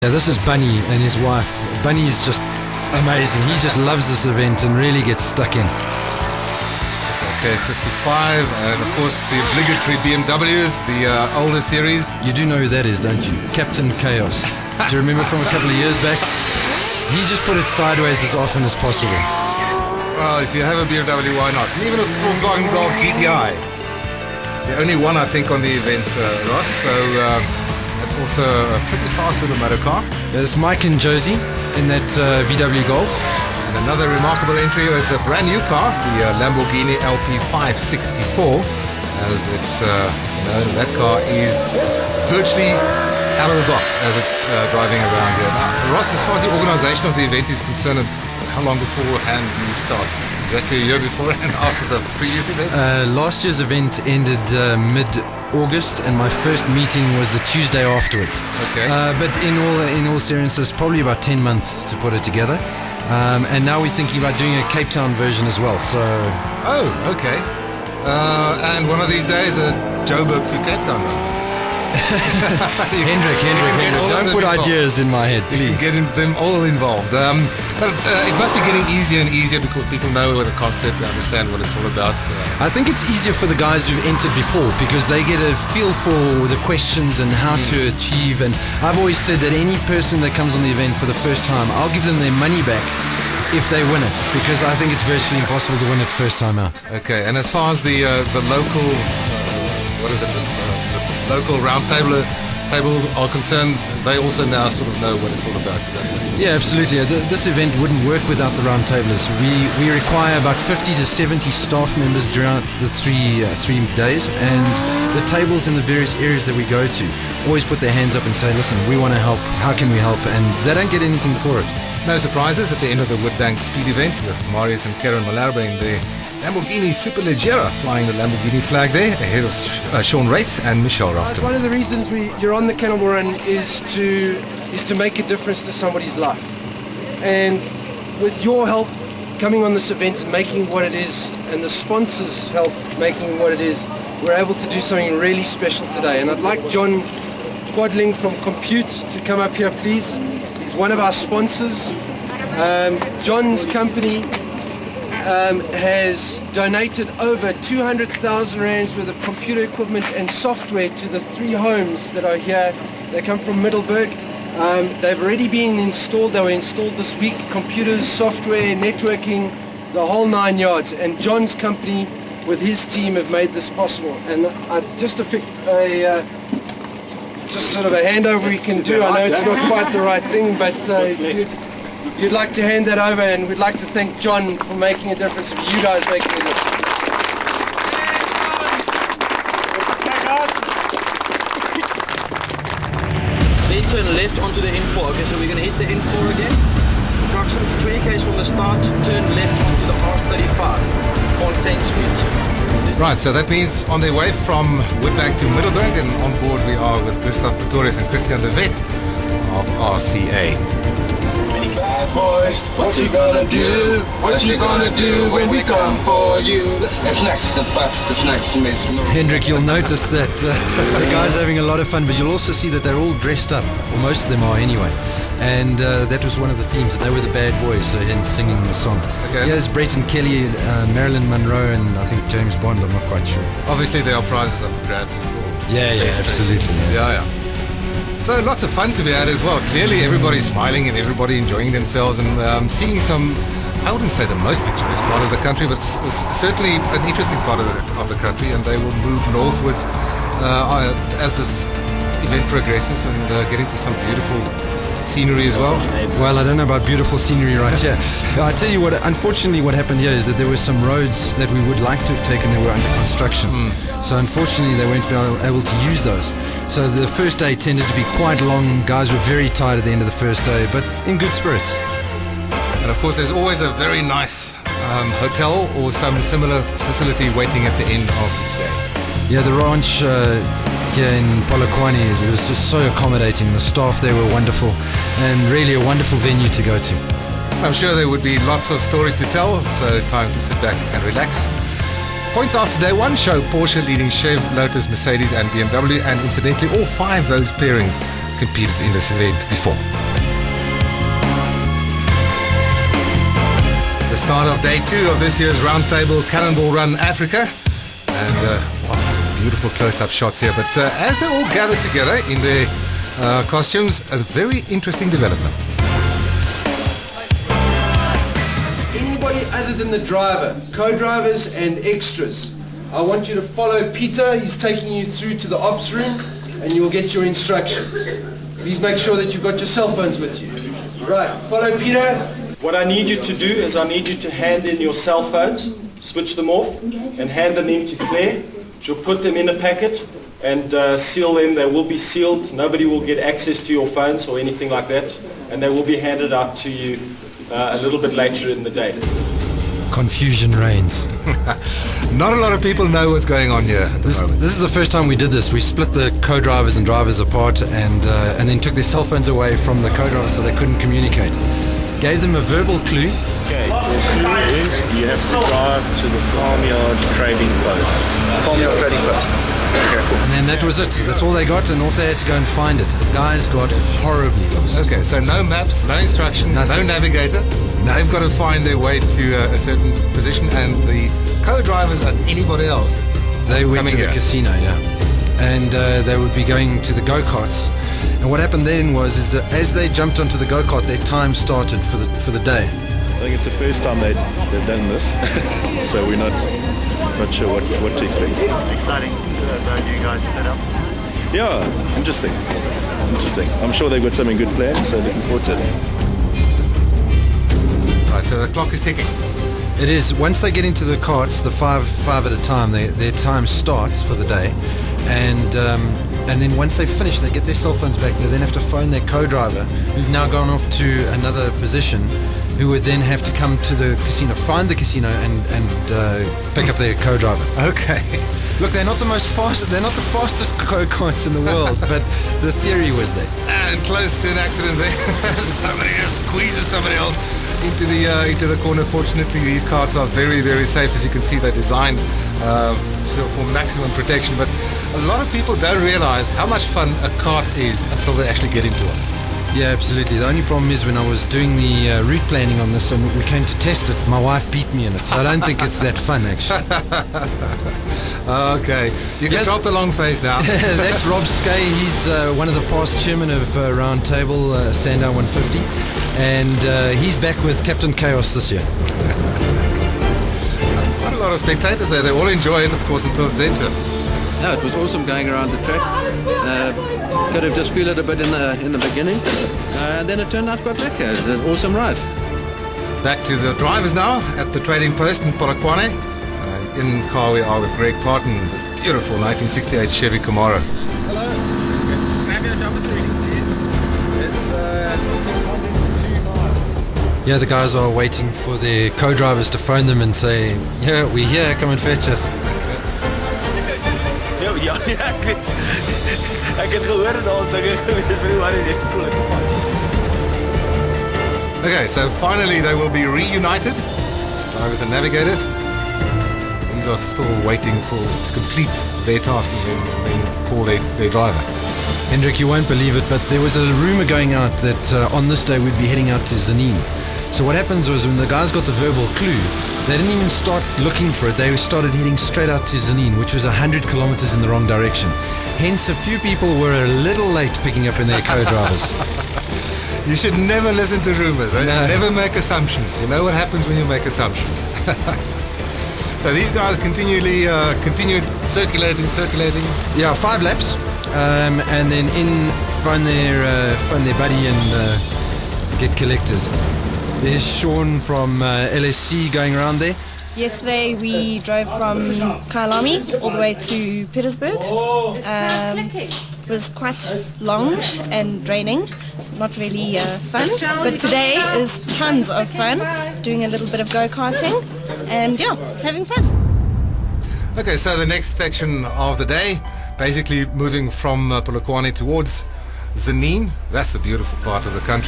Yeah, this is Bunny and his wife. Bunny is just amazing. He just loves this event and really gets stuck in. Okay, 55, and of course the obligatory BMWs, the older series. You do know who that is, don't you? Captain Chaos. Do you remember from a couple of years back? He just put it sideways as often as possible. Well, if you have a BMW, why not? And even a Volkswagen Golf GTI. The only one, I think, on the event, Ross. So that's also a pretty fast little motor car. There's Mike and Josie in that VW Golf. And another remarkable entry is a brand new car, the Lamborghini LP564. As it's known, that car is virtually out of the box as it's driving around here. Now, Ross, as far as the organization of the event is concerned, how long beforehand do you start? Exactly a year before and after the previous event? Last year's event ended mid-August, and my first meeting was the Tuesday afterwards. Okay. But in all seriousness, probably about 10 months to put it together. And now we're thinking about doing a Cape Town version as well. So. Oh, okay. And one of these days, Joburg to Cape Town. Hendrik, don't put ideas in my head, please. You can get them all involved. But it must be getting easier and easier because people know the concept, they understand what it's all about. I think it's easier for the guys who've entered before because they get a feel for the questions and how to achieve. And I've always said that any person that comes on the event for the first time, I'll give them their money back if they win it, because I think it's virtually impossible to win it first time out. Okay, and as far as the local, the local round tables are concerned, they also now sort of know what it's all about. Yeah, absolutely. This event wouldn't work without the round tablers. We require about 50 to 70 staff members throughout the three days, and the tables in the various areas that we go to always put their hands up and say, listen, we want to help, how can we help? And they don't get anything for it. No surprises at the end of the Woodbank Speed event with Marius and Karen Malherbe in the Lamborghini Superleggera flying the Lamborghini flag there ahead of Sean Rates and Michelle Rafton. One of the reasons you're on the Cannonball Run is to make a difference to somebody's life. And with your help coming on this event and making what it is, and the sponsors' help making what it is, we're able to do something really special today. And I'd like John Quadling from Compute to come up here, please. He's one of our sponsors. John's company has donated over 200,000 rands worth of computer equipment and software to the 3 homes that are here. They come from Middelburg. They've already been installed. They were installed this week. Computers, software, networking, the whole 9 yards. And John's company with his team have made this possible. And just sort of a handover we can do. I know it's not quite the right thing, but you'd like to hand that over, and we'd like to thank John for making a difference, for you guys making a difference. Then turn left onto the N4. Okay, so we're going to hit the N4 again. Approximately 20 km from the start, turn left onto the R35, Fontaine Street. Right, so that means on their way from Woodbank to Middelburg, and on board we are with Gustav Pretorius and Christian de Wet of RCA. Bad boys, what you gonna do? What you gonna do when we come for you? It's next to fight, it's next to miss. Hendrik, you'll notice that the guys are having a lot of fun, but you'll also see that they're all dressed up, or most of them are anyway. And that was one of the themes, that they were the bad boys in singing the song. Okay. Here's Brayton Kelly, Marilyn Monroe, and I think James Bond, I'm not quite sure. Obviously there are prizes up for grabs for Yeah, absolutely. Yeah. So lots of fun to be had as well. Clearly everybody's smiling and everybody enjoying themselves, and seeing some, I wouldn't say the most picturesque part of the country, but certainly an interesting part of the country, and they will move northwards as this event progresses and get into some beautiful scenery as well. Well, I don't know about beautiful scenery right here. I tell you what, unfortunately what happened here is that there were some roads that we would like to have taken that were under construction. So unfortunately they weren't able to use those. So the first day tended to be quite long. Guys were very tired at the end of the first day, but in good spirits. And of course there's always a very nice hotel or some similar facility waiting at the end of each day. Yeah, the ranch here in Polokwane, it was just so accommodating. The staff there were wonderful, and really a wonderful venue to go to. I'm sure there would be lots of stories to tell, so time to sit back and relax. Points after day one show Porsche leading Chev, Lotus, Mercedes and BMW, and incidentally all 5 of those pairings competed in this event before. The start of day 2 of this year's Roundtable Cannonball Run Africa. And some beautiful close-up shots here. But as they all gather together in their costumes, a very interesting development. Anybody other than the driver, co-drivers and extras, I want you to follow Peter. He's taking you through to the ops room and you will get your instructions. Please make sure that you've got your cell phones with you. Right, follow Peter. What I need you to do is I need you to hand in your cell phones, switch them off, and hand them in to Claire. She'll put them in a packet and seal them. They will be sealed. Nobody will get access to your phones or anything like that. And they will be handed out to you a little bit later in the day. Confusion reigns. Not a lot of people know what's going on here at the moment. This is the first time we did this. We split the co-drivers and drivers apart and then took their cell phones away from the co-drivers so they couldn't communicate. Gave them a verbal clue. Okay, the clue is you have to drive to the farmyard trading post. Farmyard trading post. Okay, cool. And then that was it. That's all they got, and off they had to go and find it. Guys got horribly lost. Okay, so no maps, no instructions, Nothing. no navigator. They've got to find their way to a certain position, and the co-drivers and anybody else. They went coming to the here. casino, yeah. And they would be going to the go-karts. And what happened then is that as they jumped onto the go-kart, their time started for the day. I think it's the first time they've done this, so we're not sure what to expect. Exciting that you guys set up. Yeah, interesting. I'm sure they've got something good planned, so looking forward to it. Right, so the clock is ticking. It is, once they get into the carts, the five at a time, their time starts for the day. And then once they finish, they get their cell phones back. They then have to phone their co-driver, who've now gone off to another position, who would then have to come to the casino, find the casino, and pick up their co-driver. Okay. Look, they're not the fastest go-karts in the world, but the theory was there. And close to an accident there. Somebody else squeezes somebody else into the corner. Fortunately, these carts are very, very safe. As you can see, they're designed for maximum protection. But a lot of people don't realize how much fun a kart is until they actually get into it. Yeah, absolutely. The only problem is when I was doing the route planning on this and we came to test it, my wife beat me in it. So I don't think it's that fun, actually. Okay. You can drop the long face now. That's Rob Skay. He's one of the past chairman of Roundtable, Sandown 150. And he's back with Captain Chaos this year. Quite a lot of spectators there. They all enjoy it, of course, until it's their turn. Yeah, it was awesome going around the track. Could have just feel it a bit in the beginning, and then it turned out quite lekker. It was an awesome ride. Back to the drivers now at the trading post in Polokwane. In car we are with Greg Parton, this beautiful 1968 Chevy Camaro. Hello. Can I have your geometry reading, please? It's 602 miles. Yeah, the guys are waiting for their co-drivers to phone them and say, yeah, we're here, come and fetch us. Ja, ek het gehoor en al dinge net voel ek maar. Okay, so finally they will be reunited, drivers and navigators. These are still waiting to complete their task and then call their driver. Hendrik, you won't believe it, but there was a rumor going out that on this day we'd be heading out to Zanin. So what happens was when the guys got the verbal clue, they didn't even start looking for it. They started heading straight out to Zanin, which was 100 kilometers in the wrong direction. Hence, a few people were a little late picking up in their co-drivers. You should never listen to rumors. Eh? No. Never make assumptions. You know what happens when you make assumptions. So these guys continued circulating. Yeah, 5 laps, and then phone their buddy and get collected. There's Sean from LSC going around there. Yesterday we drove from Kyalami all the way to Petersburg. It was quite long and draining, not really fun, but today is tons of fun, doing a little bit of go-karting and yeah, having fun. Okay, so the next section of the day, basically moving from Polokwane towards Zanin. That's the beautiful part of the country.